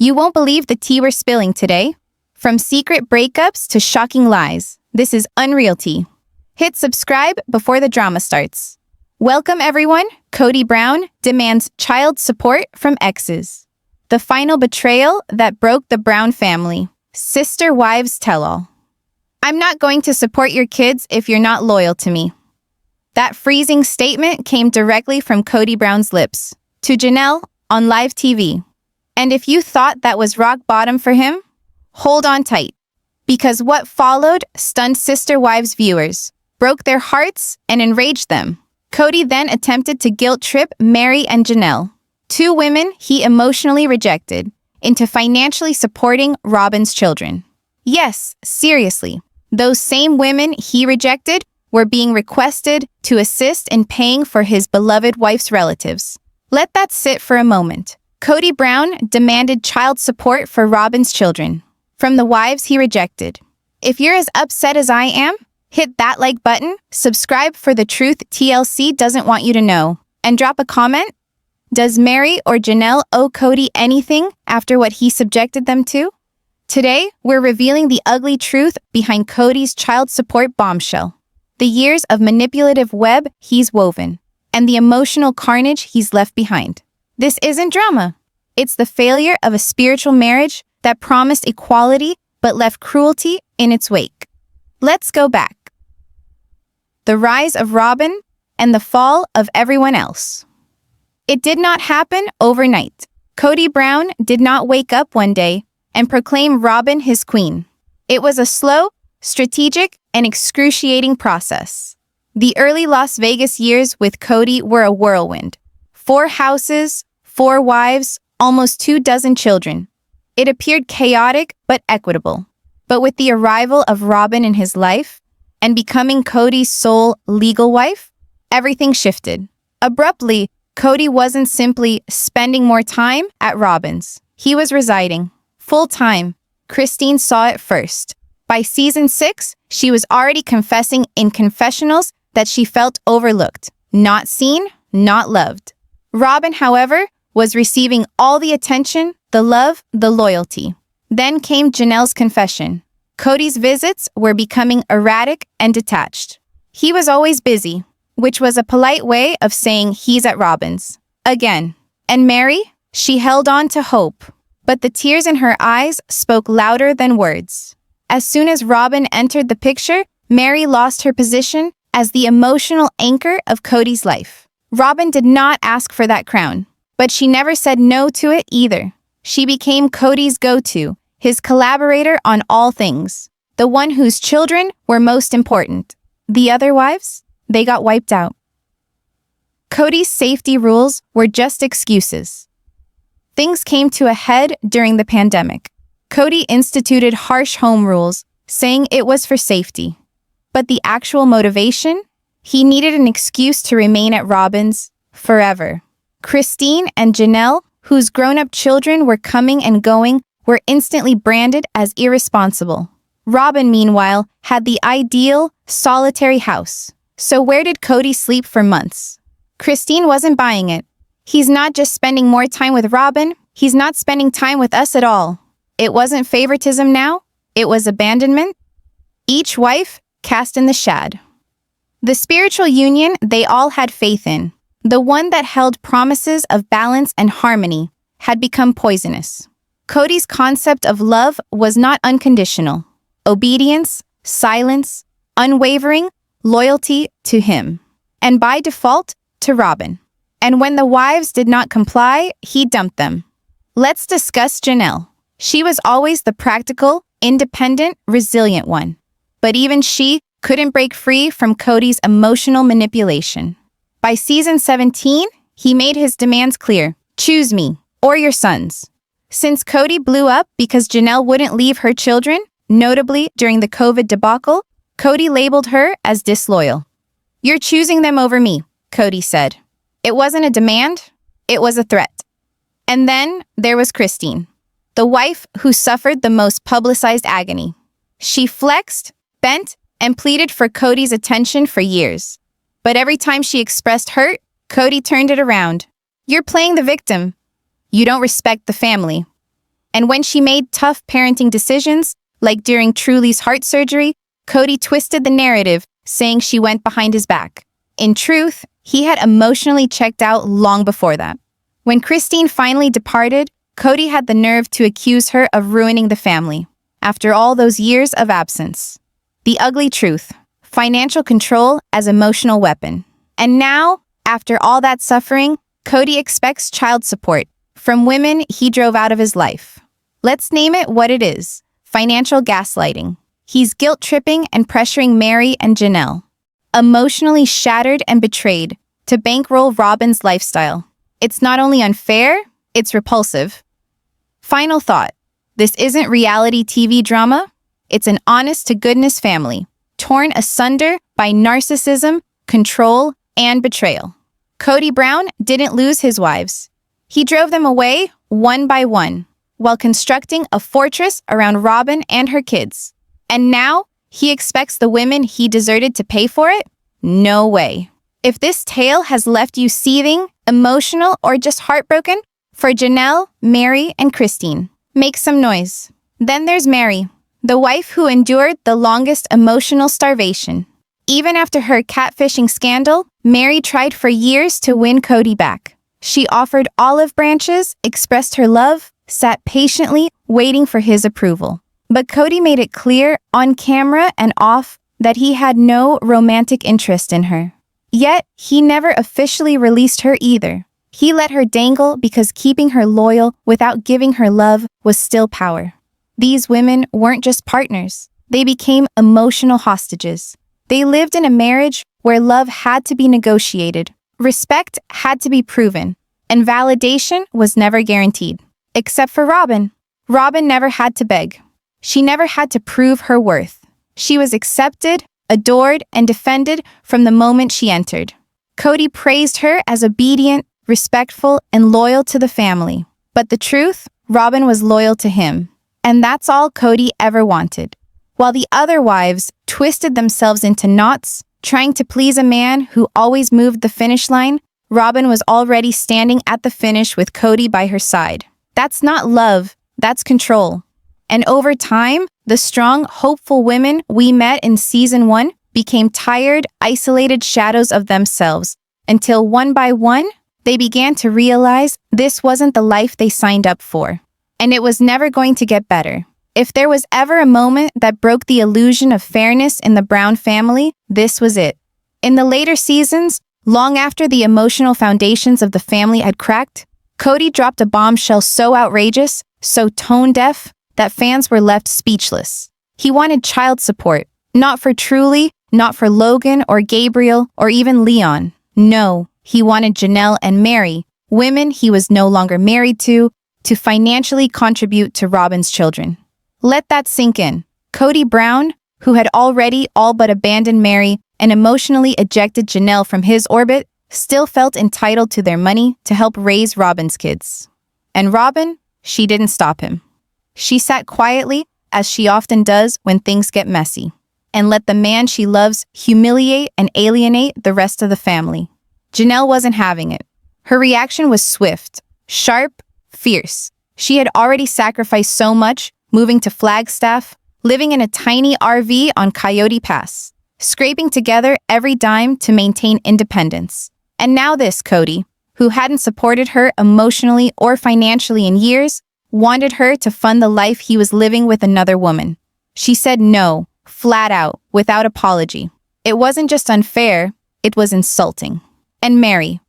You won't believe the tea we're spilling today. From secret breakups to shocking lies, this is Unreal Tea. Hit subscribe before the drama starts. Welcome everyone. Kody Brown demands child support from exes. The final betrayal that broke the Brown family. Sister wives tell all. I'm not going to support your kids if you're not loyal to me. That freezing statement came directly from Kody Brown's lips to Janelle on live TV. And if you thought that was rock bottom for him, hold on tight. Because what followed stunned Sister Wives viewers, broke their hearts, and enraged them. Kody then attempted to guilt trip Mary and Janelle, two women he emotionally rejected, into financially supporting Robyn's children. Yes, seriously, those same women he rejected were being requested to assist in paying for his beloved wife's relatives. Let that sit for a moment. Kody Brown demanded child support for Robyn's children from the wives he rejected. If you're as upset as I am, hit that like button, subscribe for the truth TLC doesn't want you to know, and drop a comment. Does Mary or Janelle owe Kody anything after what he subjected them to? Today, we're revealing the ugly truth behind Kody's child support bombshell, the years of manipulative web he's woven, and the emotional carnage he's left behind. This isn't drama. It's the failure of a spiritual marriage that promised equality but left cruelty in its wake. Let's go back. The rise of Robyn and the fall of everyone else. It did not happen overnight. Kody Brown did not wake up one day and proclaim Robyn his queen. It was a slow, strategic, and excruciating process. The early Las Vegas years with Kody were a whirlwind. 4 houses, 4 wives, almost 24 children. It appeared chaotic but equitable. But with the arrival of Robyn in his life and becoming Kody's sole legal wife, everything shifted. Abruptly, Kody wasn't simply spending more time at Robyn's. He was residing full-time. Christine saw it first. By season 6, she was already confessing in confessionals that she felt overlooked, not seen, not loved. Robyn, however, was receiving all the attention, the love, the loyalty. Then came Janelle's confession. Kody's visits were becoming erratic and detached. He was always busy, which was a polite way of saying he's at Robyn's. Again. And Mary? She held on to hope. But the tears in her eyes spoke louder than words. As soon as Robyn entered the picture, Mary lost her position as the emotional anchor of Kody's life. Robyn did not ask for that crown, but she never said no to it either. She became Kody's go-to, his collaborator on all things, the one whose children were most important. The other wives? They got wiped out. Kody's safety rules were just excuses. Things came to a head during the pandemic. Kody instituted harsh home rules, saying it was for safety. But the actual motivation? He needed an excuse to remain at Robyn's forever. Christine and Janelle, whose grown-up children were coming and going, were instantly branded as irresponsible. Robyn, meanwhile, had the ideal, solitary house. So where did Kody sleep for months? Christine wasn't buying it. He's not just spending more time with Robyn, he's not spending time with us at all. It wasn't favoritism now, it was abandonment. Each wife cast in the shad. The spiritual union they all had faith in, the one that held promises of balance and harmony, had become poisonous. Kody's concept of love was not unconditional. Obedience, silence, unwavering, loyalty to him. And by default, to Robyn. And when the wives did not comply, he dumped them. Let's discuss Janelle. She was always the practical, independent, resilient one. But even she couldn't break free from Kody's emotional manipulation. By season 17, he made his demands clear. Choose me, or your sons. Since Kody blew up because Janelle wouldn't leave her children, notably during the COVID debacle, Kody labeled her as disloyal. You're choosing them over me, Kody said. It wasn't a demand, it was a threat. And then there was Christine, the wife who suffered the most publicized agony. She flexed, bent, and pleaded for Kody's attention for years. But every time she expressed hurt, Kody turned it around. You're playing the victim. You don't respect the family. And when she made tough parenting decisions, like during Truly's heart surgery, Kody twisted the narrative, saying she went behind his back. In truth, he had emotionally checked out long before that. When Christine finally departed, Kody had the nerve to accuse her of ruining the family. After all those years of absence. The ugly truth. Financial control as emotional weapon. And now, after all that suffering, Kody expects child support from women he drove out of his life. Let's name it what it is. Financial gaslighting. He's guilt-tripping and pressuring Mary and Janelle. Emotionally shattered and betrayed to bankroll Robyn's lifestyle. It's not only unfair, it's repulsive. Final thought. This isn't reality TV drama. It's an honest-to-goodness family, torn asunder by narcissism, control, and betrayal. Kody Brown didn't lose his wives. He drove them away one by one, while constructing a fortress around Robyn and her kids. And now, he expects the women he deserted to pay for it? No way. If this tale has left you seething, emotional, or just heartbroken, for Janelle, Mary, and Christine, make some noise. Then there's Mary, the wife who endured the longest emotional starvation. Even after her catfishing scandal, Mary tried for years to win Kody back. She offered olive branches, expressed her love, sat patiently, waiting for his approval. But Kody made it clear, on camera and off, that he had no romantic interest in her. Yet, he never officially released her either. He let her dangle because keeping her loyal without giving her love was still power. These women weren't just partners. They became emotional hostages. They lived in a marriage where love had to be negotiated, respect had to be proven, and validation was never guaranteed. Except for Robyn. Robyn never had to beg. She never had to prove her worth. She was accepted, adored, and defended from the moment she entered. Kody praised her as obedient, respectful, and loyal to the family. But the truth, Robyn was loyal to him. And that's all Kody ever wanted. While the other wives twisted themselves into knots, trying to please a man who always moved the finish line, Robyn was already standing at the finish with Kody by her side. That's not love, that's control. And over time, the strong, hopeful women we met in season 1 became tired, isolated shadows of themselves, until one by one, they began to realize this wasn't the life they signed up for. And it was never going to get better. If there was ever a moment that broke the illusion of fairness in the Brown family, this was it. In the later seasons, long after the emotional foundations of the family had cracked, Kody dropped a bombshell so outrageous, so tone-deaf, that fans were left speechless. He wanted child support, not for Truly, not for Logan or Gabriel or even Leon. No, he wanted Janelle and Mary, women he was no longer married to financially contribute to Robyn's children. Let that sink in. Kody Brown, who had already all but abandoned Mary and emotionally ejected Janelle from his orbit, still felt entitled to their money to help raise Robyn's kids. And Robyn, she didn't stop him. She sat quietly, as she often does when things get messy, and let the man she loves humiliate and alienate the rest of the family. Janelle wasn't having it. Her reaction was swift, sharp, fierce. She had already sacrificed so much, moving to Flagstaff, living in a tiny RV on Coyote Pass, scraping together every dime to maintain independence. And now this Kody, who hadn't supported her emotionally or financially in years, wanted her to fund the life he was living with another woman. She said no, flat out, without apology. It wasn't just unfair, it was insulting. And Mary,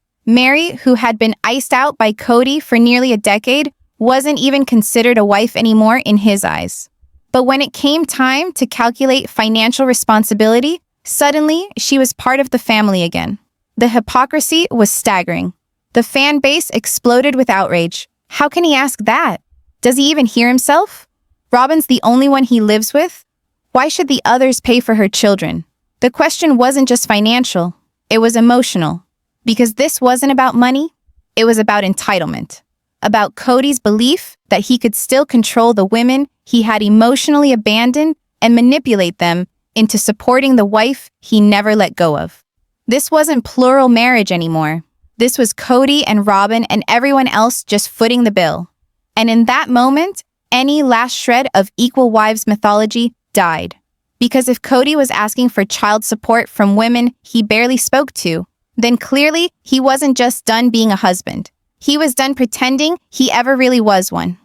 who had been iced out by Kody for nearly a decade, wasn't even considered a wife anymore in his eyes. But when it came time to calculate financial responsibility, suddenly she was part of the family again. The hypocrisy was staggering. The fan base exploded with outrage. How can he ask that? Does he even hear himself? Robyn's the only one he lives with? Why should the others pay for her children? The question wasn't just financial, it was emotional. Because this wasn't about money, it was about entitlement. About Kody's belief that he could still control the women he had emotionally abandoned and manipulate them into supporting the wife he never let go of. This wasn't plural marriage anymore. This was Kody and Robyn and everyone else just footing the bill. And in that moment, any last shred of equal wives mythology died. Because if Kody was asking for child support from women he barely spoke to, then clearly he wasn't just done being a husband. He was done pretending he ever really was one.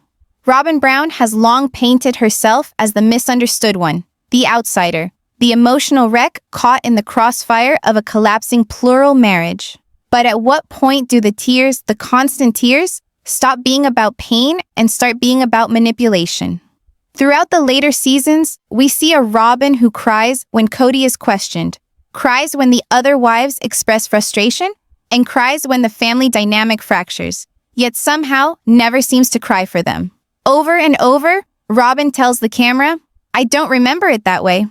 Robin Brown has long painted herself as the misunderstood one, the outsider, the emotional wreck caught in the crossfire of a collapsing plural marriage. But at what point do the tears, the constant tears, stop being about pain and start being about manipulation? Throughout the later seasons, we see a Robin who cries when Kody is questioned, cries when the other wives express frustration, and cries when the family dynamic fractures, yet somehow never seems to cry for them. Over and over, Robin tells the camera, "I don't remember it that way."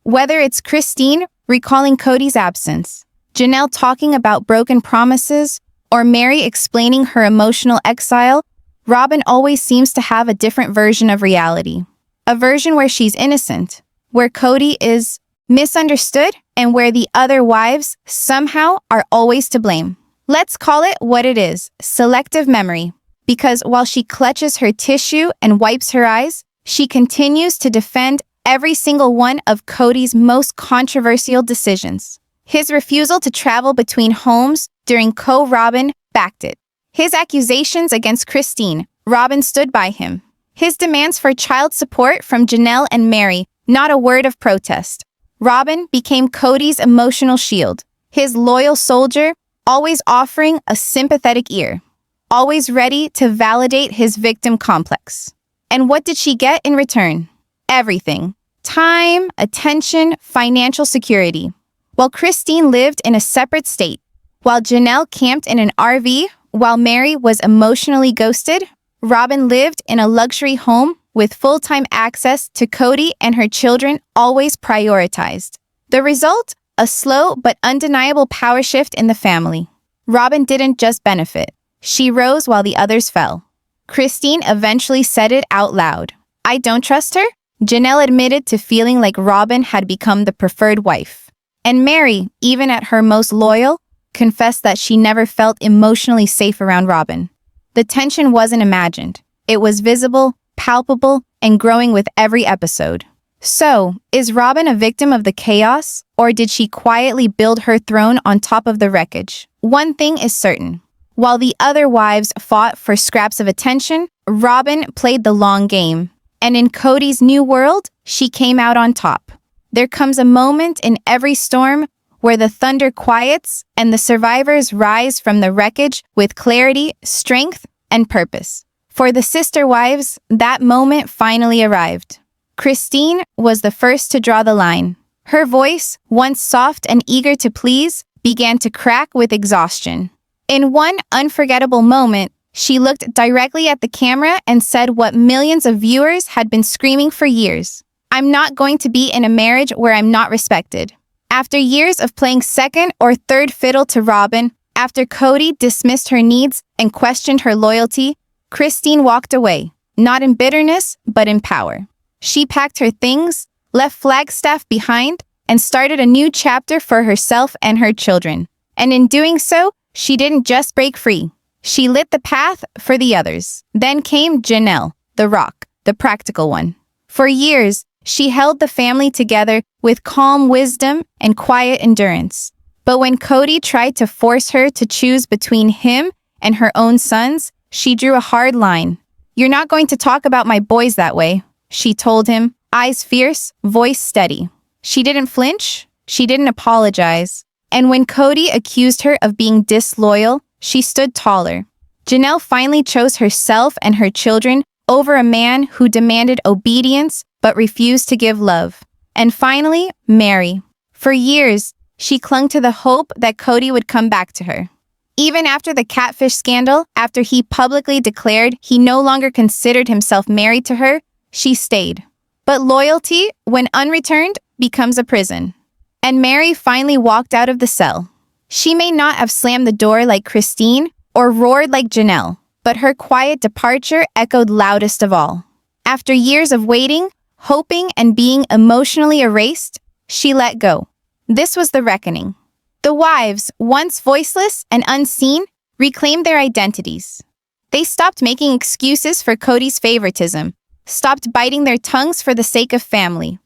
Whether it's Christine recalling Kody's absence, Janelle talking about broken promises, or Mary explaining her emotional exile, Robin always seems to have a different version of reality. A version where she's innocent, where Kody is misunderstood, and where the other wives somehow are always to blame. Let's call it what it is, selective memory. Because while she clutches her tissue and wipes her eyes, she continues to defend every single one of Kody's most controversial decisions. His refusal to travel between homes during Co-Robin backed it. His accusations against Christine, Robin stood by him. His demands for child support from Janelle and Mary, not a word of protest. Robin became Kody's emotional shield, his loyal soldier, always offering a sympathetic ear, always ready to validate his victim complex. And what did she get in return? Everything. Time, attention, financial security. While Christine lived in a separate state, while Janelle camped in an RV, while Mary was emotionally ghosted, Robin lived in a luxury home with full-time access to Kody and her children always prioritized. The result? A slow but undeniable power shift in the family. Robin didn't just benefit. She rose while the others fell. Christine eventually said it out loud. "I don't trust her?" Janelle admitted to feeling like Robin had become the preferred wife. And Mary, even at her most loyal, confessed that she never felt emotionally safe around Robin. The tension wasn't imagined. It was visible, palpable, and growing with every episode. So, is Robin a victim of the chaos, or did she quietly build her throne on top of the wreckage? One thing is certain. While the other wives fought for scraps of attention, Robin played the long game. And in Kody's new world, she came out on top. There comes a moment in every storm where the thunder quiets and the survivors rise from the wreckage with clarity, strength, and purpose. For the sister wives, that moment finally arrived. Christine was the first to draw the line. Her voice, once soft and eager to please, began to crack with exhaustion. In one unforgettable moment, she looked directly at the camera and said what millions of viewers had been screaming for years. "I'm not going to be in a marriage where I'm not respected." After years of playing second or third fiddle to Robin, after Kody dismissed her needs and questioned her loyalty, Christine walked away, not in bitterness, but in power. She packed her things, left Flagstaff behind, and started a new chapter for herself and her children. And in doing so, she didn't just break free. She lit the path for the others. Then came Janelle, the rock, the practical one. For years, she held the family together with calm wisdom and quiet endurance. But when Kody tried to force her to choose between him and her own sons, she drew a hard line. "You're not going to talk about my boys that way," she told him, eyes fierce, voice steady. She didn't flinch. She didn't apologize. And when Kody accused her of being disloyal, she stood taller. Janelle finally chose herself and her children over a man who demanded obedience but refused to give love. And finally, Mary. For years, she clung to the hope that Kody would come back to her. Even after the catfish scandal, after he publicly declared he no longer considered himself married to her, she stayed. But loyalty, when unreturned, becomes a prison. And Mary finally walked out of the cell. She may not have slammed the door like Christine or roared like Janelle, but her quiet departure echoed loudest of all. After years of waiting, hoping, and being emotionally erased, she let go. This was the reckoning. The wives, once voiceless and unseen, reclaimed their identities. They stopped making excuses for Kody's favoritism. stopped biting their tongues for the sake of family.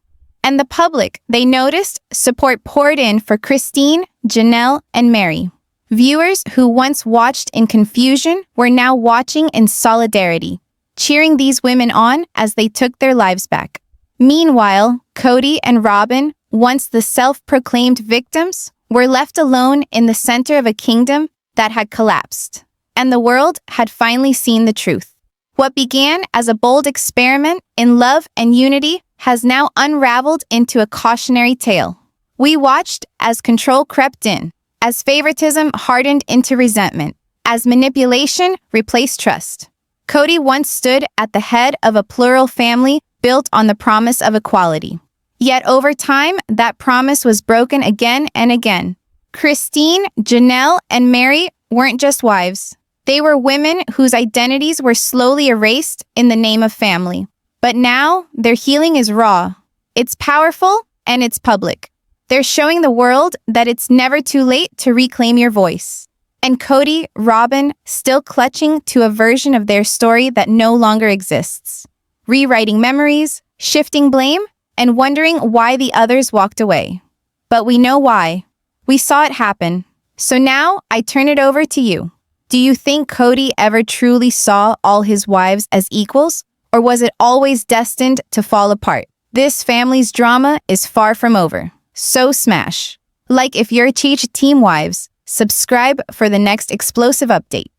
And the public, they noticed, support poured in for Christine, Janelle, and Mary. Viewers who once watched in confusion were now watching in solidarity, cheering these women on as they took their lives back. Meanwhile, Kody and Robin, once the self-proclaimed victims, were left alone in the center of a kingdom that had collapsed. And the world had finally seen the truth. What began as a bold experiment in love and unity has now unraveled into a cautionary tale. We watched as control crept in, as favoritism hardened into resentment, as manipulation replaced trust. Kody once stood at the head of a plural family built on the promise of equality. Yet over time, that promise was broken again and again. Christine, Janelle, and Mary weren't just wives. They were women whose identities were slowly erased in the name of family. But now, their healing is raw. It's powerful, and it's public. They're showing the world that it's never too late to reclaim your voice. And Kody, Robin, still clutching to a version of their story that no longer exists. Rewriting memories, shifting blame, and wondering why the others walked away. But we know why. We saw it happen. So now, I turn it over to you. Do you think Kody ever truly saw all his wives as equals? Or was it always destined to fall apart? This family's drama is far from over. So smash. Like if you're Team Wives, subscribe for the next explosive update.